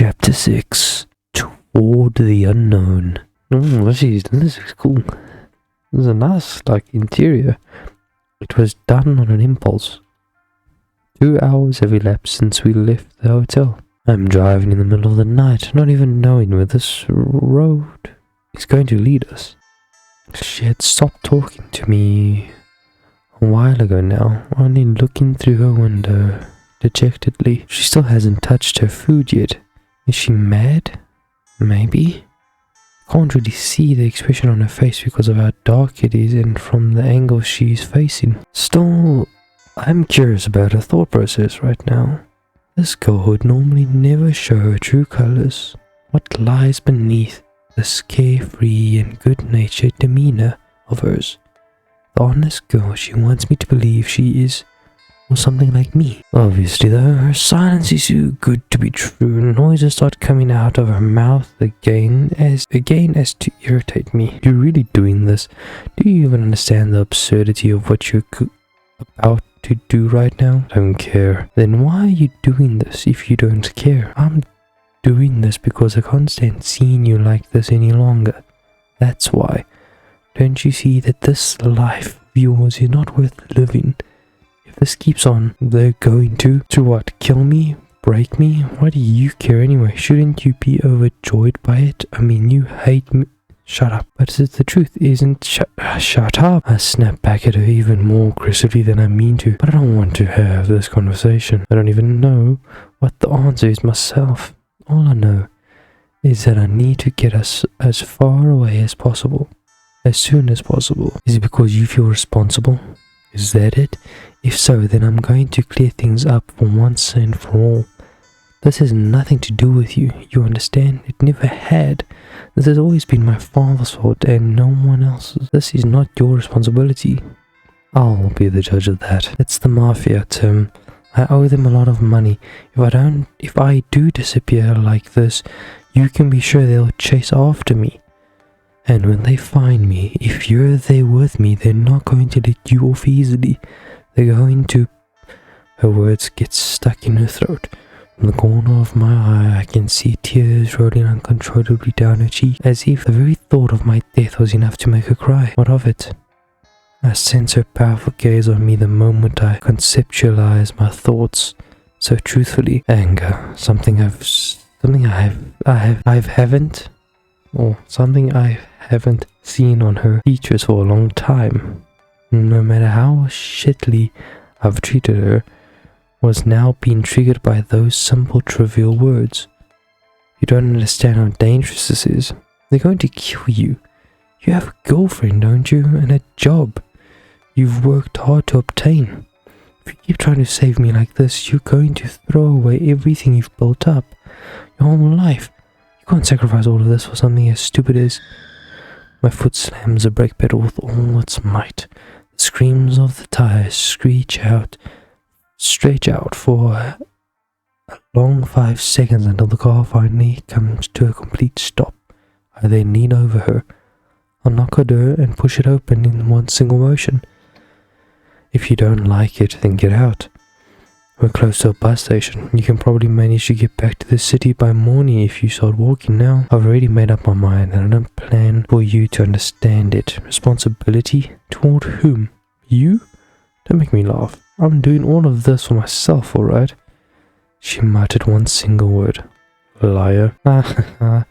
Chapter 6. Toward the Unknown. This is cool. This is a nice, interior. It was done on an impulse. 2 hours have elapsed since we left the hotel. I'm driving in the middle of the night, not even knowing where this road is going to lead us. She had stopped talking to me a while ago now, only looking through her window dejectedly. She still hasn't touched her food yet. Is she mad? Maybe? Can't really see the expression on her face because of how dark it is and from the angle she's facing. Still, I'm curious about her thought process right now. This girl would normally never show her true colors. What lies beneath this carefree and good-natured demeanor of hers? The honest girl she wants me to believe she is, or something like me. Obviously though, her silence is too good to be true. Noises start coming out of her mouth again as to irritate me. You're really doing this? Do you even understand the absurdity of what you're about to do right now? Don't care. Then why are you doing this if you don't care? I'm doing this because I can't stand seeing you like this any longer. That's why. Don't you see that this life of yours is not worth living? If this keeps on, they're going to what? Kill me? Break me? Why do you care anyway? Shouldn't you be overjoyed by it? I mean, you hate me. Shut up. But it's the truth, isn't? Shut up. I snap back at her even more aggressively than I mean to. But I don't want to have this conversation. I don't even know what the answer is myself. All I know is that I need to get us as far away as possible. As soon as possible. Is it because you feel responsible? Is that it? If so, then I'm going to clear things up for once and for all. This has nothing to do with you, you understand? It never had. This has always been my father's fault and no one else's. This is not your responsibility. I'll be the judge of that. It's the mafia, Tim. I owe them a lot of money. If I do disappear like this, you can be sure they'll chase after me. And when they find me, if you're there with me, they're not going to let you off easily. They're going to... Her words get stuck in her throat. From the corner of my eye, I can see tears rolling uncontrollably down her cheek, as if the very thought of my death was enough to make her cry. What of it? I sense her powerful gaze on me the moment I conceptualize my thoughts so truthfully. Anger, something I haven't seen on her features for a long time. No matter how shittily I've treated her, was now being triggered by those simple trivial words. You don't understand how dangerous this is. They're going to kill you. You have a girlfriend, don't you? And a job you've worked hard to obtain. If you keep trying to save me like this, you're going to throw away everything you've built up. Your whole life. You can't sacrifice all of this for something as stupid as... My foot slams the brake pedal with all its might. The screams of the tires stretch out for a long 5 seconds until the car finally comes to a complete stop. I then lean over her. I'll knock her door and push it open in one single motion. If you don't like it, then get out. We're close to a bus station. You can probably manage to get back to the city by morning if you start walking now. I've already made up my mind and I don't plan for you to understand it. Responsibility? Toward whom? You? Don't make me laugh. I'm doing all of this for myself, alright? She muttered one single word. Liar. How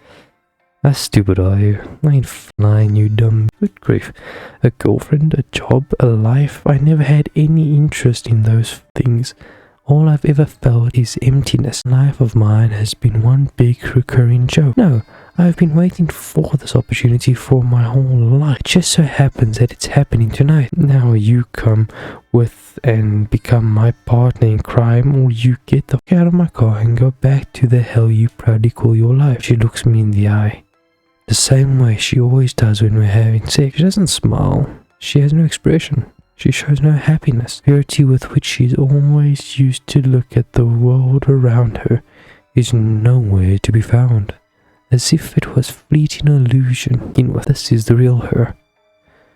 stupid are you? I ain't flying, you dumb. Good grief. A girlfriend, a job, a life. I never had any interest in those things. All I've ever felt is emptiness. Life of mine has been one big recurring joke. No, I've been waiting for this opportunity for my whole life. It just so happens that it's happening tonight. Now you come with and become my partner in crime, or you get the fuck out of my car and go back to the hell you proudly call your life. She looks me in the eye. The same way she always does when we're having sex. She doesn't smile. She has no expression. She shows no happiness. Purity with which she's always used to look at the world around her is nowhere to be found. As if it was fleeting illusion. This is the real her.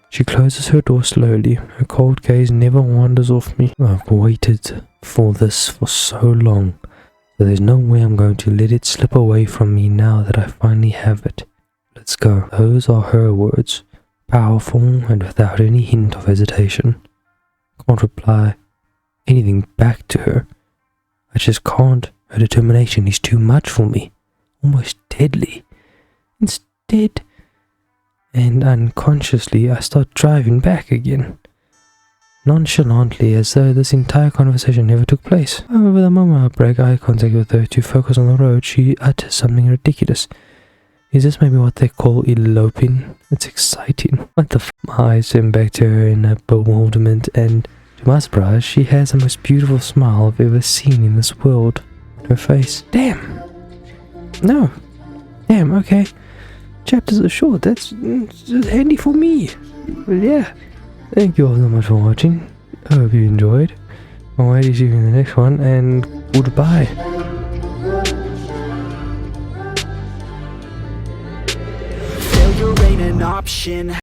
She closes her door slowly. Her cold gaze never wanders off me. I've waited for this for so long. So there's no way I'm going to let it slip away from me now that I finally have it. Let's go. Those are her words. Powerful and without any hint of hesitation. Can't reply anything back to her. I just can't. Her determination is too much for me. Almost deadly. Instead, and unconsciously, I start driving back again. Nonchalantly, as though this entire conversation never took place. However, the moment I break eye contact with her to focus on the road, she utters something ridiculous. Is this maybe what they call eloping? It's exciting. What the f? My eyes turn back to her in a bewilderment, and to my surprise, she has the most beautiful smile I've ever seen in this world on her face. Damn! No! Damn, okay. Chapters are short, that's handy for me. But yeah. Thank you all so much for watching. I hope you enjoyed. I'll wait to see you in the next one, and goodbye. Failure ain't an option.